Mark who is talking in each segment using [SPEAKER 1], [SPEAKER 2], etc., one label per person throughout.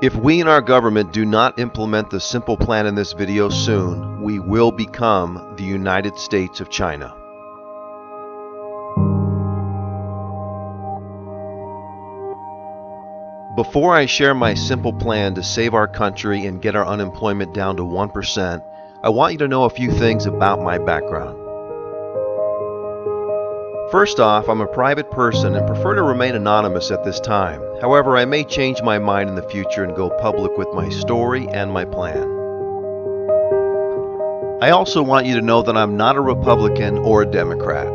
[SPEAKER 1] If we and our government do not implement the simple plan in this video soon, we will become the United States of China. Before I share my simple plan to save our country and get our unemployment down to 1%, I want you to know a few things about my background. First off, I'm a private person and prefer to remain anonymous at this time. However, I may change my mind in the future and go public with my story and my plan. I also want you to know that I'm not a Republican or a Democrat.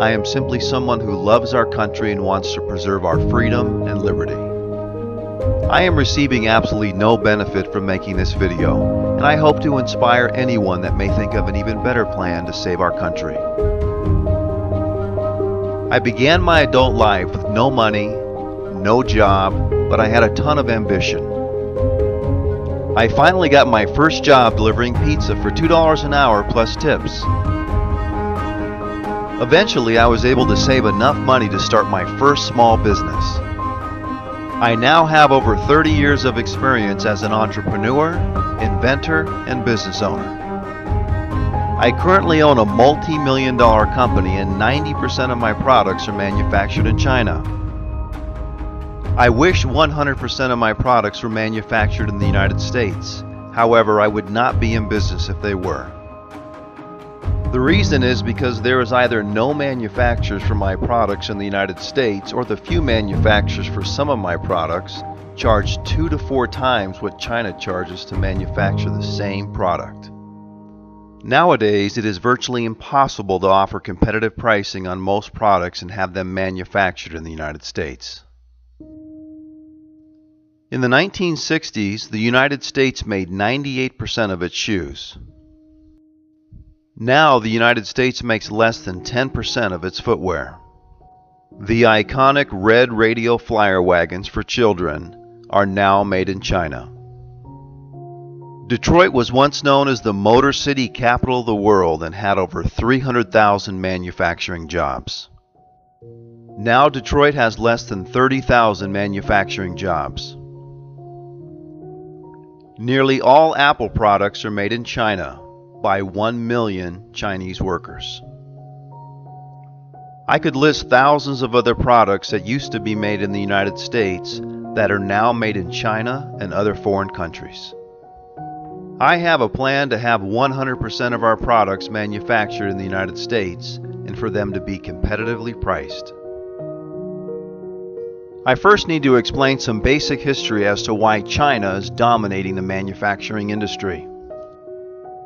[SPEAKER 1] I am simply someone who loves our country and wants to preserve our freedom and liberty. I am receiving absolutely no benefit from making this video, and I hope to inspire anyone that may think of an even better plan to save our country. I began my adult life with no money, no job, but I had a ton of ambition. I finally got my first job delivering pizza for $2 an hour plus tips. Eventually, I was able to save enough money to start my first small business. I now have over 30 years of experience as an entrepreneur, inventor, and business owner. I currently own a multi-million-dollar company and 90% of my products are manufactured in China. I wish 100% of my products were manufactured in the United States. However, I would not be in business if they were. The reason is because there is either no manufacturers for my products in the United States, or the few manufacturers for some of my products charge 2 to 4 times what China charges to manufacture the same product. Nowadays, it is virtually impossible to offer competitive pricing on most products and have them manufactured in the United States. In the 1960s, the United States made 98% of its shoes. Now, the United States makes less than 10% of its footwear. The iconic red radio flyer wagons for children are now made in China. Detroit was once known as the Motor City capital of the world and had over 300,000 manufacturing jobs. Now, Detroit has less than 30,000 manufacturing jobs. Nearly all Apple products are made in China by 1 million Chinese workers. I could list thousands of other products that used to be made in the United States that are now made in China and other foreign countries. I have a plan to have 100% of our products manufactured in the United States and for them to be competitively priced. I first need to explain some basic history as to why China is dominating the manufacturing industry.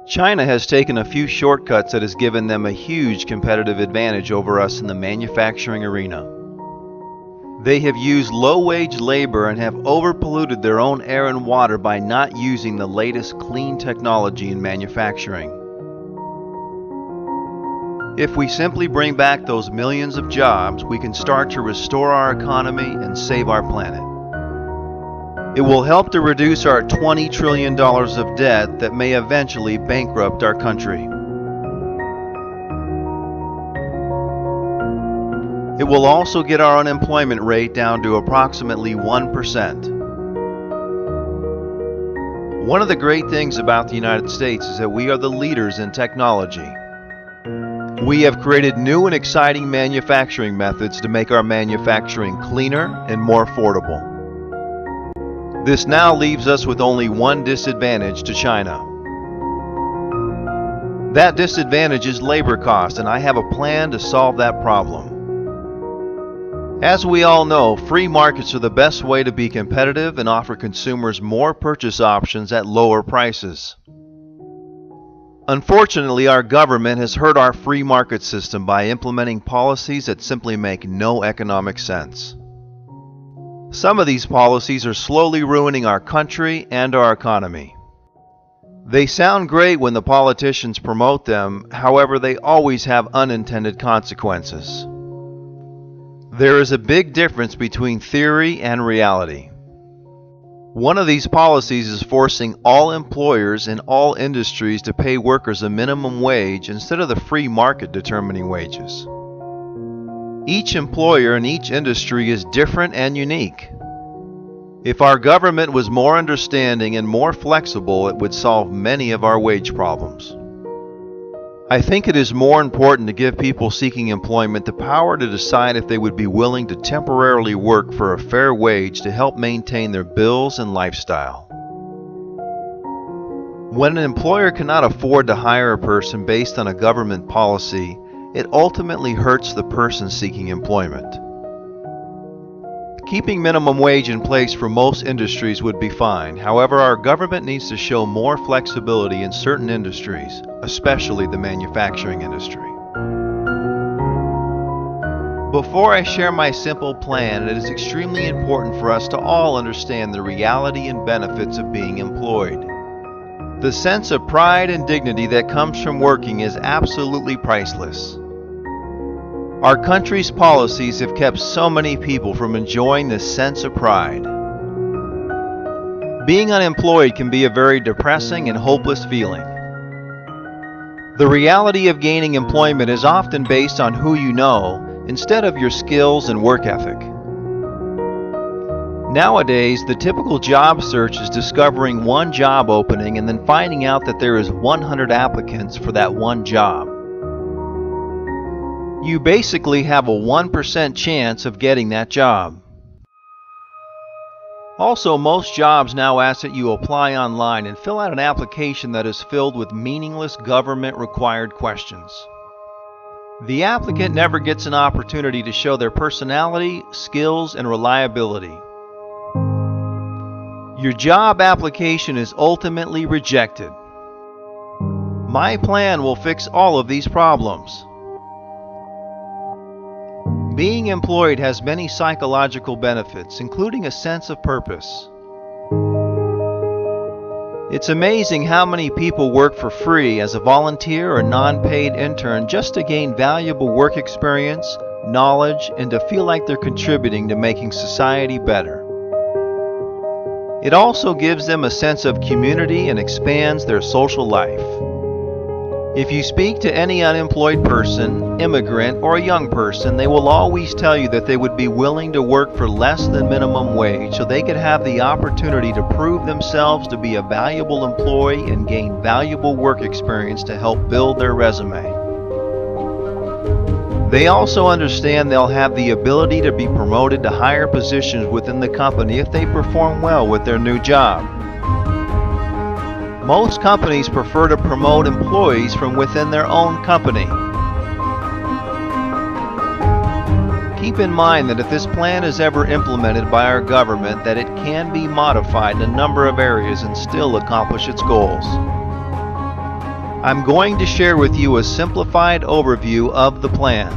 [SPEAKER 1] China has taken a few shortcuts that has given them a huge competitive advantage over us in the manufacturing arena. They have used low-wage labor and have overpolluted their own air and water by not using the latest clean technology in manufacturing. If we simply bring back those millions of jobs, we can start to restore our economy and save our planet. It will help to reduce our $20 trillion of debt that may eventually bankrupt our country. It will also get our unemployment rate down to approximately 1%. One of the great things about the United States is that we are the leaders in technology. We have created new and exciting manufacturing methods to make our manufacturing cleaner and more affordable. This now leaves us with only one disadvantage to China. That disadvantage is labor cost, and I have a plan to solve that problem. As we all know, free markets are the best way to be competitive and offer consumers more purchase options at lower prices. Unfortunately, our government has hurt our free market system by implementing policies that simply make no economic sense. Some of these policies are slowly ruining our country and our economy. They sound great when the politicians promote them, however, they always have unintended consequences. There is a big difference between theory and reality. One of these policies is forcing all employers in all industries to pay workers a minimum wage instead of the free market determining wages. Each employer in each industry is different and unique. If our government was more understanding and more flexible, it would solve many of our wage problems. I think it is more important to give people seeking employment the power to decide if they would be willing to temporarily work for a fair wage to help maintain their bills and lifestyle. When an employer cannot afford to hire a person based on a government policy, it ultimately hurts the person seeking employment. Keeping minimum wage in place for most industries would be fine. However, our government needs to show more flexibility in certain industries, especially the manufacturing industry. Before I share my simple plan, it is extremely important for us to all understand the reality and benefits of being employed. The sense of pride and dignity that comes from working is absolutely priceless. Our country's policies have kept so many people from enjoying this sense of pride. Being unemployed can be a very depressing and hopeless feeling. The reality of gaining employment is often based on who you know instead of your skills and work ethic. Nowadays, the typical job search is discovering one job opening and then finding out that there is 100 applicants for that one job. You basically have a 1% chance of getting that job. Also, most jobs now ask that you apply online and fill out an application that is filled with meaningless government-required questions. The applicant never gets an opportunity to show their personality, skills, and reliability. Your job application is ultimately rejected. My plan will fix all of these problems. Being employed has many psychological benefits, including a sense of purpose. It's amazing how many people work for free as a volunteer or non-paid intern just to gain valuable work experience, knowledge, and to feel like they're contributing to making society better. It also gives them a sense of community and expands their social life. If you speak to any unemployed person, immigrant, or a young person, they will always tell you that they would be willing to work for less than minimum wage so they could have the opportunity to prove themselves to be a valuable employee and gain valuable work experience to help build their resume. They also understand they'll have the ability to be promoted to higher positions within the company if they perform well with their new job. Most companies prefer to promote employees from within their own company. Keep in mind that if this plan is ever implemented by our government, that it can be modified in a number of areas and still accomplish its goals. I'm going to share with you a simplified overview of the plan.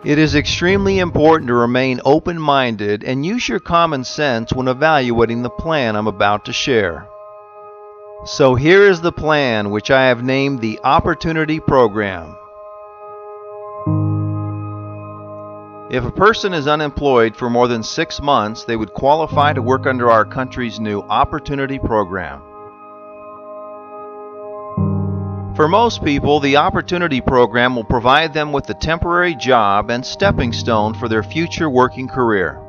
[SPEAKER 1] It is extremely important to remain open-minded and use your common sense when evaluating the plan I'm about to share. So here is the plan, which I have named the Opportunity Program. If a person is unemployed for more than 6 months, they would qualify to work under our country's new Opportunity Program. For most people, the Opportunity Program will provide them with a temporary job and stepping stone for their future working career.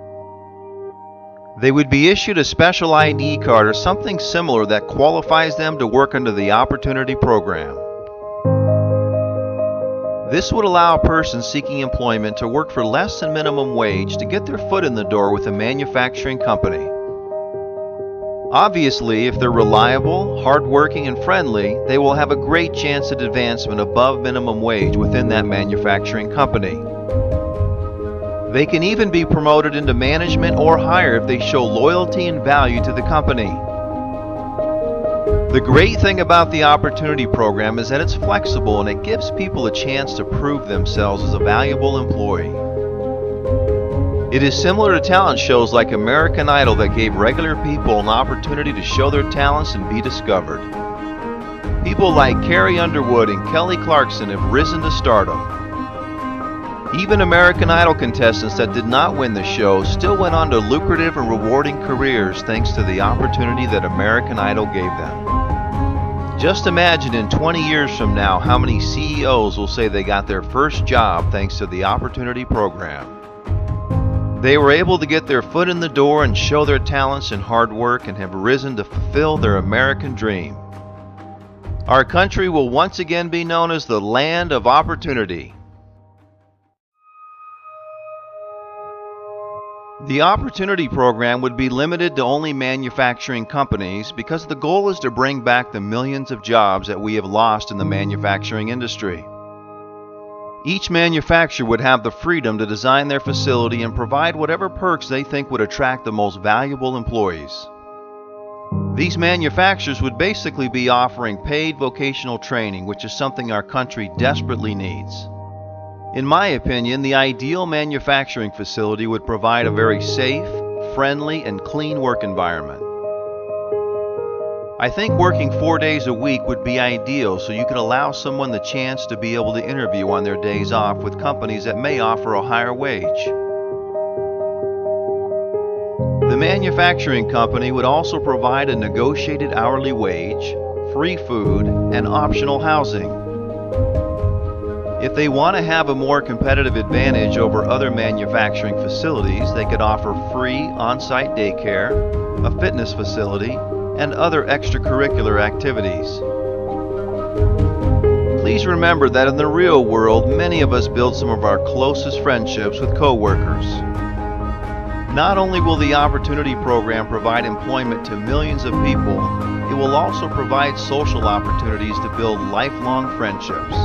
[SPEAKER 1] They would be issued a special ID card or something similar that qualifies them to work under the Opportunity Program. This would allow a person seeking employment to work for less than minimum wage to get their foot in the door with a manufacturing company. Obviously, if they're reliable, hardworking, and friendly, they will have a great chance at advancement above minimum wage within that manufacturing company. They can even be promoted into management or higher if they show loyalty and value to the company. The great thing about the Opportunity Program is that it's flexible and it gives people a chance to prove themselves as a valuable employee. It is similar to talent shows like American Idol that gave regular people an opportunity to show their talents and be discovered. People like Carrie Underwood and Kelly Clarkson have risen to stardom. Even American Idol contestants that did not win the show still went on to lucrative and rewarding careers thanks to the opportunity that American Idol gave them. Just imagine in 20 years from now how many CEOs will say they got their first job thanks to the Opportunity Program. They were able to get their foot in the door and show their talents and hard work and have risen to fulfill their American dream. Our country will once again be known as the land of opportunity. The Opportunity Program would be limited to only manufacturing companies because the goal is to bring back the millions of jobs that we have lost in the manufacturing industry. Each manufacturer would have the freedom to design their facility and provide whatever perks they think would attract the most valuable employees. These manufacturers would basically be offering paid vocational training, which is something our country desperately needs. In my opinion, the ideal manufacturing facility would provide a very safe, friendly, and clean work environment. I think working 4 days a week would be ideal so you could allow someone the chance to be able to interview on their days off with companies that may offer a higher wage. The manufacturing company would also provide a negotiated hourly wage, free food, and optional housing. If they want to have a more competitive advantage over other manufacturing facilities, they could offer free on-site daycare, a fitness facility, and other extracurricular activities. Please remember that in the real world, many of us build some of our closest friendships with coworkers. Not only will the Opportunity Program provide employment to millions of people, it will also provide social opportunities to build lifelong friendships.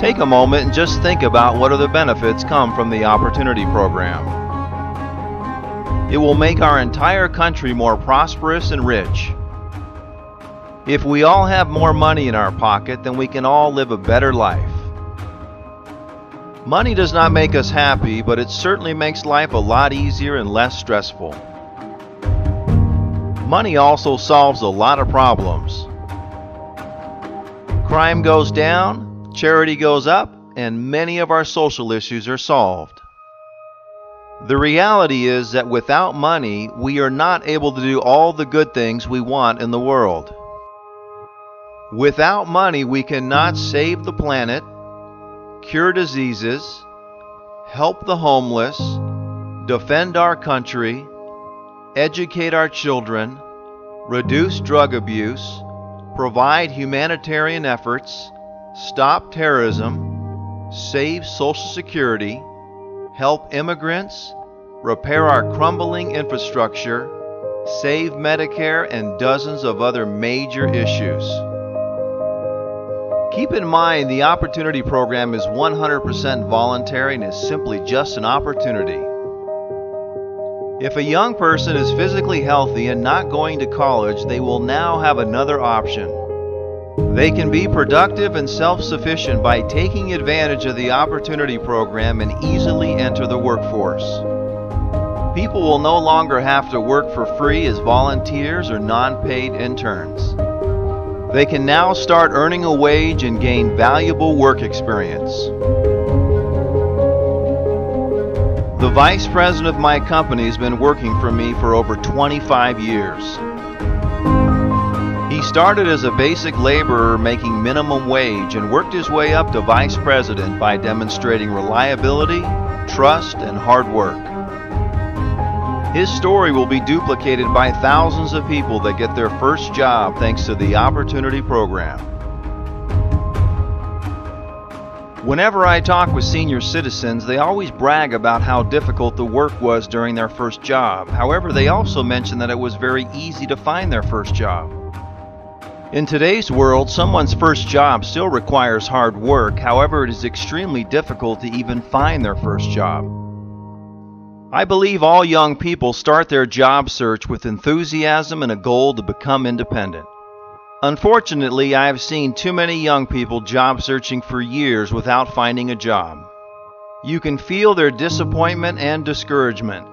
[SPEAKER 1] Take a moment and just think about what other benefits come from the Opportunity Program. It will make our entire country more prosperous and rich. If we all have more money in our pocket, then we can all live a better life. Money does not make us happy, but it certainly makes life a lot easier and less stressful. Money also solves a lot of problems. Crime goes down, charity goes up, and many of our social issues are solved. The reality is that without money, we are not able to do all the good things we want in the world. Without money, we cannot save the planet, cure diseases, help the homeless, defend our country, educate our children, reduce drug abuse, provide humanitarian efforts, stop terrorism, save Social Security, help immigrants, repair our crumbling infrastructure, save Medicare, and dozens of other major issues. Keep in mind, the Opportunity Program is 100% voluntary and is simply just an opportunity. If a young person is physically healthy and not going to college, they will now have another option. They can be productive and self-sufficient by taking advantage of the Opportunity Program and easily enter the workforce. People will no longer have to work for free as volunteers or non-paid interns. They can now start earning a wage and gain valuable work experience. The vice president of my company has been working for me for over 25 years. He started as a basic laborer making minimum wage and worked his way up to vice president by demonstrating reliability, trust, and hard work. His story will be duplicated by thousands of people that get their first job thanks to the Opportunity Program. Whenever I talk with senior citizens, they always brag about how difficult the work was during their first job. However, they also mention that it was very easy to find their first job. In today's world, someone's first job still requires hard work. However, it is extremely difficult to even find their first job. I believe all young people start their job search with enthusiasm and a goal to become independent. Unfortunately, I have seen too many young people job searching for years without finding a job. You can feel their disappointment and discouragement.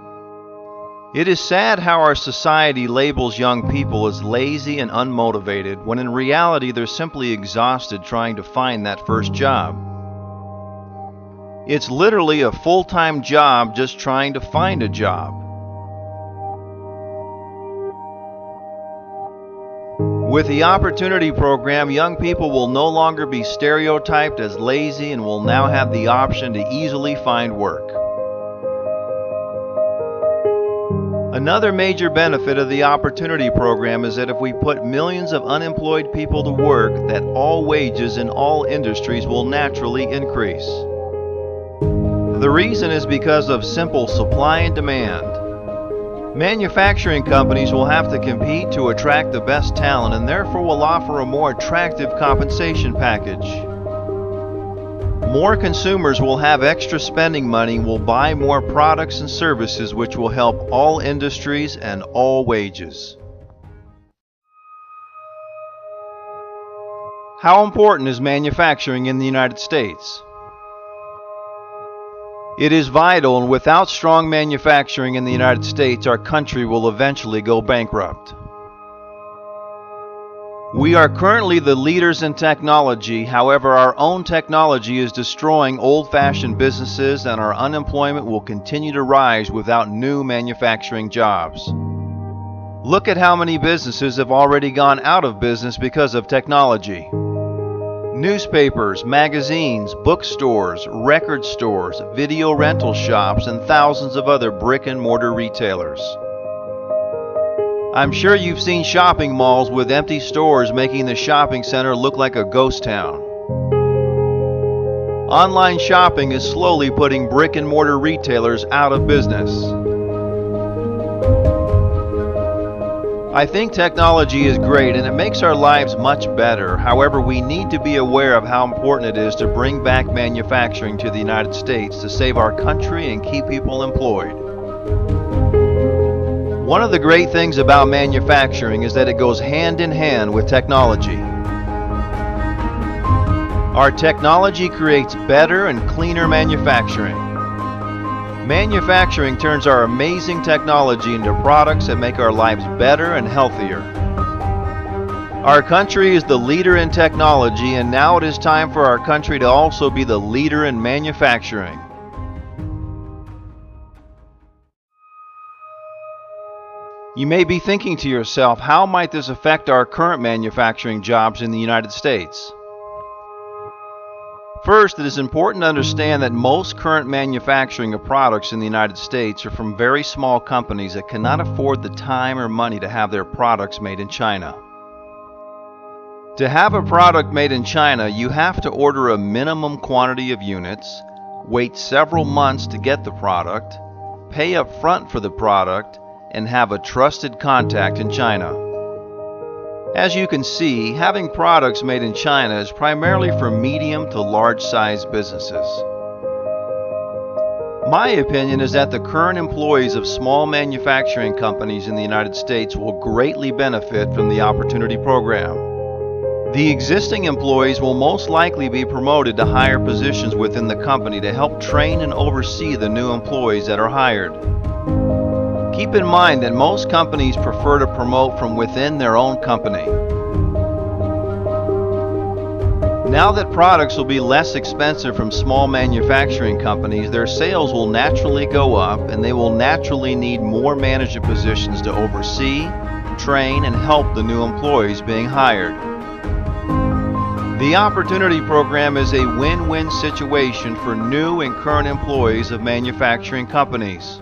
[SPEAKER 1] It is sad how our society labels young people as lazy and unmotivated, when in reality they're simply exhausted trying to find that first job. It's literally a full-time job just trying to find a job. With the Opportunity Program, young people will no longer be stereotyped as lazy and will now have the option to easily find work. Another major benefit of the Opportunity Program is that if we put millions of unemployed people to work, that all wages in all industries will naturally increase. The reason is because of simple supply and demand. Manufacturing companies will have to compete to attract the best talent and therefore will offer a more attractive compensation package. More consumers will have extra spending money and will buy more products and services, which will help all industries and all wages. How important is manufacturing in the United States? It is vital, and without strong manufacturing in the United States, our country will eventually go bankrupt. We are currently the leaders in technology. However, our own technology is destroying old-fashioned businesses, and our unemployment will continue to rise without new manufacturing jobs. Look at how many businesses have already gone out of business because of technology. Newspapers, magazines, bookstores, record stores, video rental shops, and thousands of other brick-and-mortar retailers. I'm sure you've seen shopping malls with empty stores making the shopping center look like a ghost town. Online shopping is slowly putting brick-and-mortar retailers out of business. I think technology is great and it makes our lives much better. However, we need to be aware of how important it is to bring back manufacturing to the United States to save our country and keep people employed. One of the great things about manufacturing is that it goes hand in hand with technology. Our technology creates better and cleaner manufacturing. Manufacturing turns our amazing technology into products that make our lives better and healthier. Our country is the leader in technology, and now it is time for our country to also be the leader in manufacturing. You may be thinking to yourself, how might this affect our current manufacturing jobs in the United States? First, it is important to understand that most current manufacturing of products in the United States are from very small companies that cannot afford the time or money to have their products made in China. To have a product made in China, you have to order a minimum quantity of units, wait several months to get the product, pay up front for the product, and have a trusted contact in China. As you can see, having products made in China is primarily for medium to large-sized businesses. My opinion is that the current employees of small manufacturing companies in the United States will greatly benefit from the Opportunity Program. The existing employees will most likely be promoted to higher positions within the company to help train and oversee the new employees that are hired. Keep in mind that most companies prefer to promote from within their own company. Now that products will be less expensive from small manufacturing companies, their sales will naturally go up and they will naturally need more management positions to oversee, train, and help the new employees being hired. The Opportunity Program is a win-win situation for new and current employees of manufacturing companies.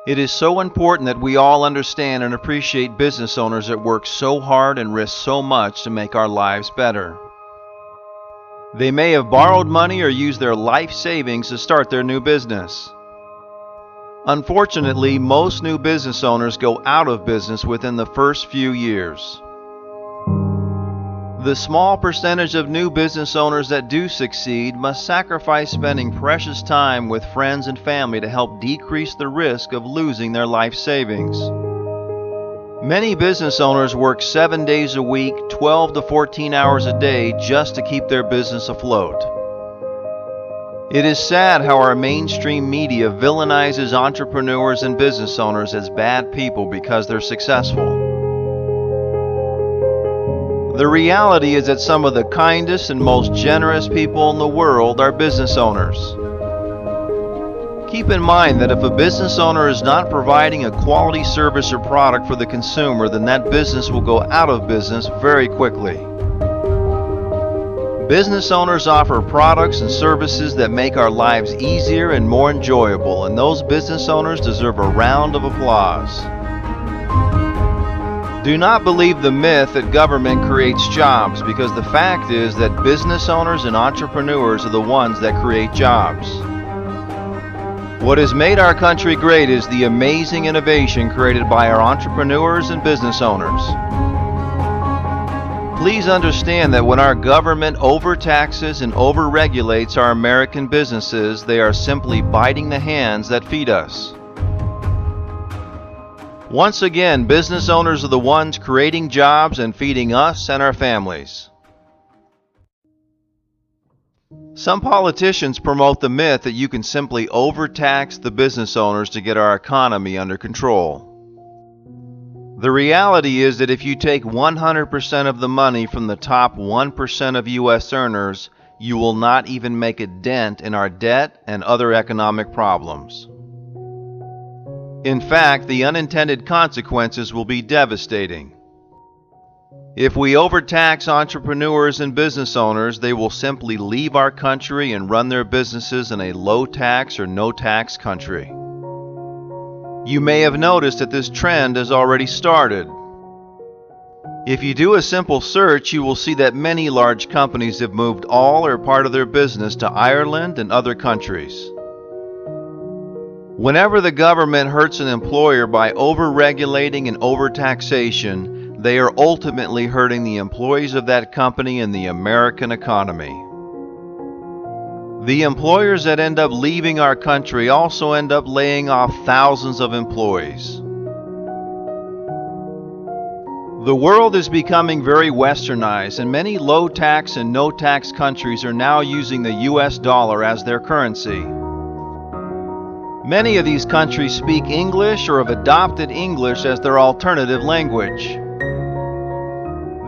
[SPEAKER 1] It is so important that we all understand and appreciate business owners that work so hard and risk so much to make our lives better. They may have borrowed money or used their life savings to start their new business. Unfortunately, most new business owners go out of business within the first few years. The small percentage of new business owners that do succeed must sacrifice spending precious time with friends and family to help decrease the risk of losing their life savings. Many business owners work 7 days a week, 12 to 14 hours a day just to keep their business afloat. It is sad how our mainstream media villainizes entrepreneurs and business owners as bad people because they're successful. The reality is that some of the kindest and most generous people in the world are business owners. Keep in mind that if a business owner is not providing a quality service or product for the consumer, then that business will go out of business very quickly. Business owners offer products and services that make our lives easier and more enjoyable, and those business owners deserve a round of applause. Do not believe the myth that government creates jobs, because the fact is that business owners and entrepreneurs are the ones that create jobs. What has made our country great is the amazing innovation created by our entrepreneurs and business owners. Please understand that when our government overtaxes and overregulates our American businesses, they are simply biting the hands that feed us. Once again, business owners are the ones creating jobs and feeding us and our families. Some politicians promote the myth that you can simply overtax the business owners to get our economy under control. The reality is that if you take 100% of the money from the top 1% of U.S. earners, you will not even make a dent in our debt and other economic problems. In fact, the unintended consequences will be devastating. If we overtax entrepreneurs and business owners, they will simply leave our country and run their businesses in a low-tax or no-tax country. You may have noticed that this trend has already started. If you do a simple search, you will see that many large companies have moved all or part of their business to Ireland and other countries. Whenever the government hurts an employer by over-regulating and over-taxation, they are ultimately hurting the employees of that company and the American economy. The employers that end up leaving our country also end up laying off thousands of employees. The world is becoming very westernized, and many low-tax and no-tax countries are now using the U.S. dollar as their currency. Many of these countries speak English or have adopted English as their alternative language.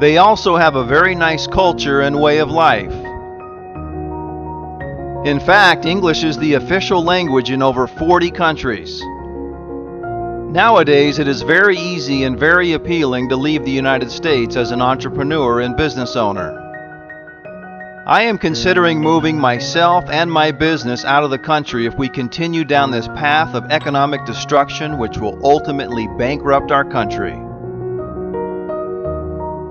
[SPEAKER 1] They also have a very nice culture and way of life. In fact, English is the official language in over 40 countries. Nowadays, it is very easy and very appealing to leave the United States as an entrepreneur and business owner. I am considering moving myself and my business out of the country if we continue down this path of economic destruction, which will ultimately bankrupt our country.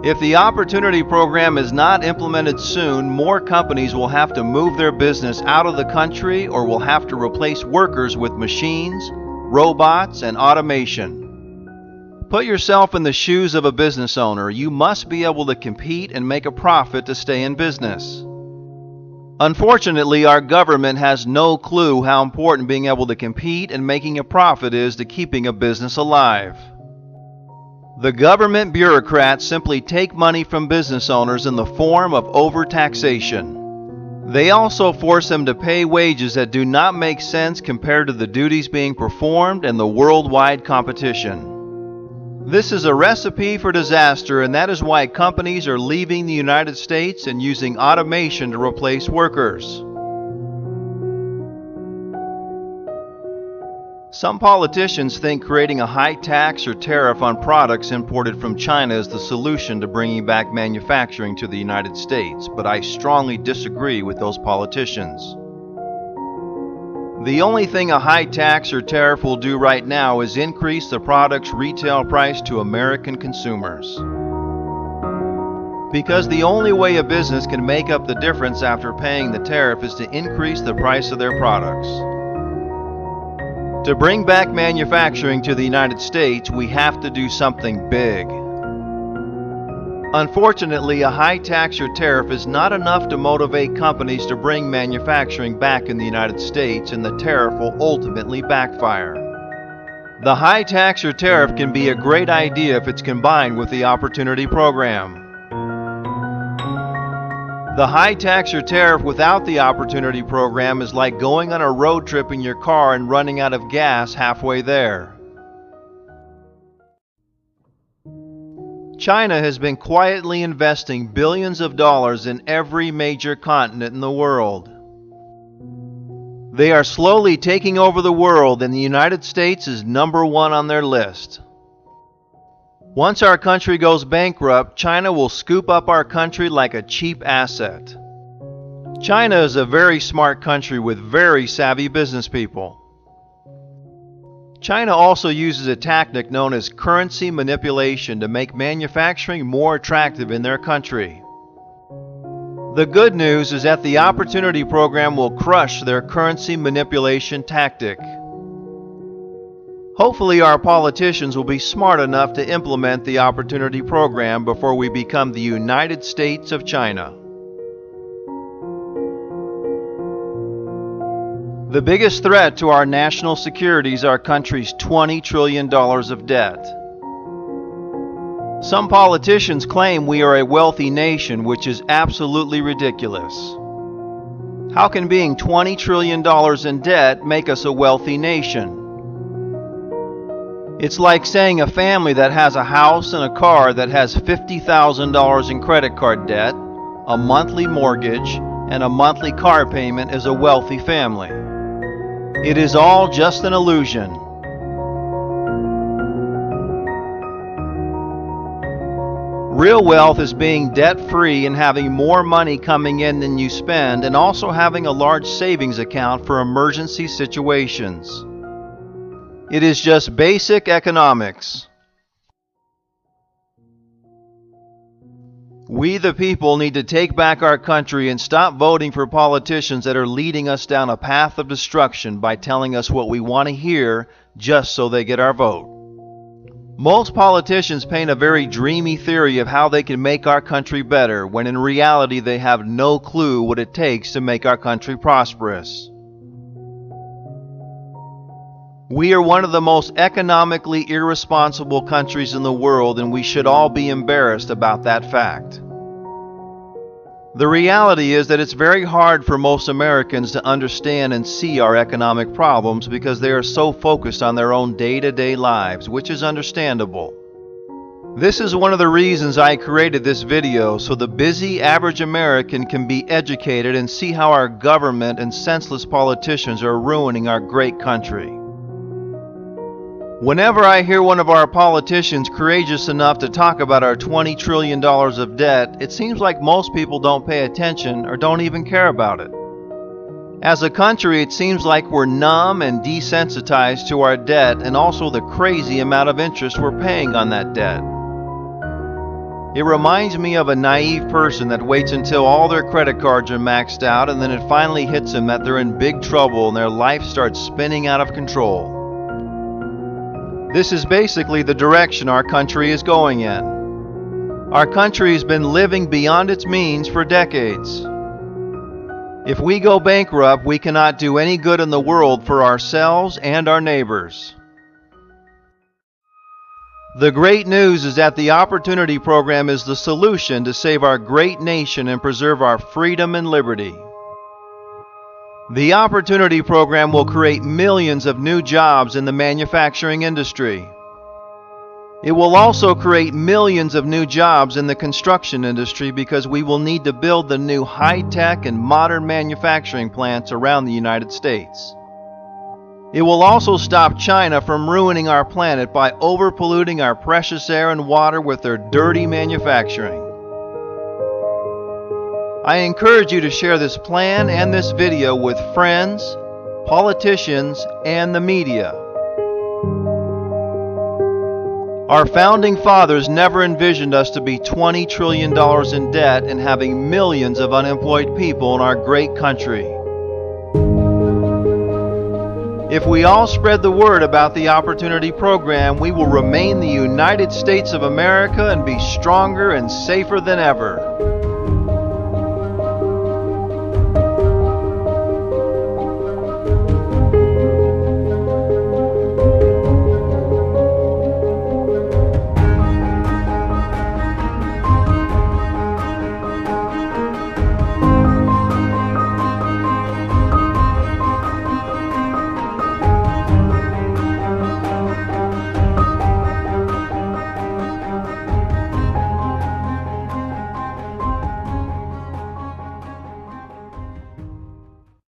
[SPEAKER 1] If the Opportunity Program is not implemented soon, more companies will have to move their business out of the country or will have to replace workers with machines, robots, and automation. Put yourself in the shoes of a business owner. You must be able to compete and make a profit to stay in business. Unfortunately, our government has no clue how important being able to compete and making a profit is to keeping a business alive. The government bureaucrats simply take money from business owners in the form of overtaxation. They also force them to pay wages that do not make sense compared to the duties being performed and the worldwide competition. This is a recipe for disaster, and that is why companies are leaving the United States and using automation to replace workers. Some politicians think creating a high tax or tariff on products imported from China is the solution to bringing back manufacturing to the United States, but I strongly disagree with those politicians. The only thing a high tax or tariff will do right now is increase the product's retail price to American consumers. Because the only way a business can make up the difference after paying the tariff is to increase the price of their products. To bring back manufacturing to the United States, we have to do something big. Unfortunately, a high tax or tariff is not enough to motivate companies to bring manufacturing back in the United States, and the tariff will ultimately backfire. The high tax or tariff can be a great idea if it's combined with the Opportunity Program. The high tax or tariff without the Opportunity Program is like going on a road trip in your car and running out of gas halfway there. China has been quietly investing billions of dollars in every major continent in the world. They are slowly taking over the world, and the United States is number one on their list. Once our country goes bankrupt, China will scoop up our country like a cheap asset. China is a very smart country with very savvy business people. China also uses a tactic known as currency manipulation to make manufacturing more attractive in their country. The good news is that the Opportunity Program will crush their currency manipulation tactic. Hopefully our politicians will be smart enough to implement the Opportunity Program before we become the United States of China. The biggest threat to our national security is our country's $20 trillion of debt. Some politicians claim we are a wealthy nation, which is absolutely ridiculous. How can being $20 trillion in debt make us a wealthy nation? It's like saying a family that has a house and a car that has $50,000 in credit card debt, a monthly mortgage, and a monthly car payment is a wealthy family. It is all just an illusion. Real wealth is being debt-free and having more money coming in than you spend, and also having a large savings account for emergency situations. It is just basic economics. We the people need to take back our country and stop voting for politicians that are leading us down a path of destruction by telling us what we want to hear just so they get our vote. Most politicians paint a very dreamy theory of how they can make our country better, when in reality they have no clue what it takes to make our country prosperous. We are one of the most economically irresponsible countries in the world, and we should all be embarrassed about that fact. The reality is that it's very hard for most Americans to understand and see our economic problems because they are so focused on their own day-to-day lives, which is understandable. This is one of the reasons I created this video, so the busy average American can be educated and see how our government and senseless politicians are ruining our great country. Whenever I hear one of our politicians courageous enough to talk about our $20 trillion of debt, it seems like most people don't pay attention or don't even care about it. As a country, it seems like we're numb and desensitized to our debt and also the crazy amount of interest we're paying on that debt. It reminds me of a naive person that waits until all their credit cards are maxed out, and then it finally hits them that they're in big trouble and their life starts spinning out of control. This is basically the direction our country is going in. Our country has been living beyond its means for decades. If we go bankrupt, we cannot do any good in the world for ourselves and our neighbors. The great news is that the Opportunity Program is the solution to save our great nation and preserve our freedom and liberty. The Opportunity Program will create millions of new jobs in the manufacturing industry. It will also create millions of new jobs in the construction industry because we will need to build the new high-tech and modern manufacturing plants around the United States. It will also stop China from ruining our planet by overpolluting our precious air and water with their dirty manufacturing. I encourage you to share this plan and this video with friends, politicians, and the media. Our founding fathers never envisioned us to be $20 trillion in debt and having millions of unemployed people in our great country. If we all spread the word about the Opportunity Program, we will remain the United States of America and be stronger and safer than ever.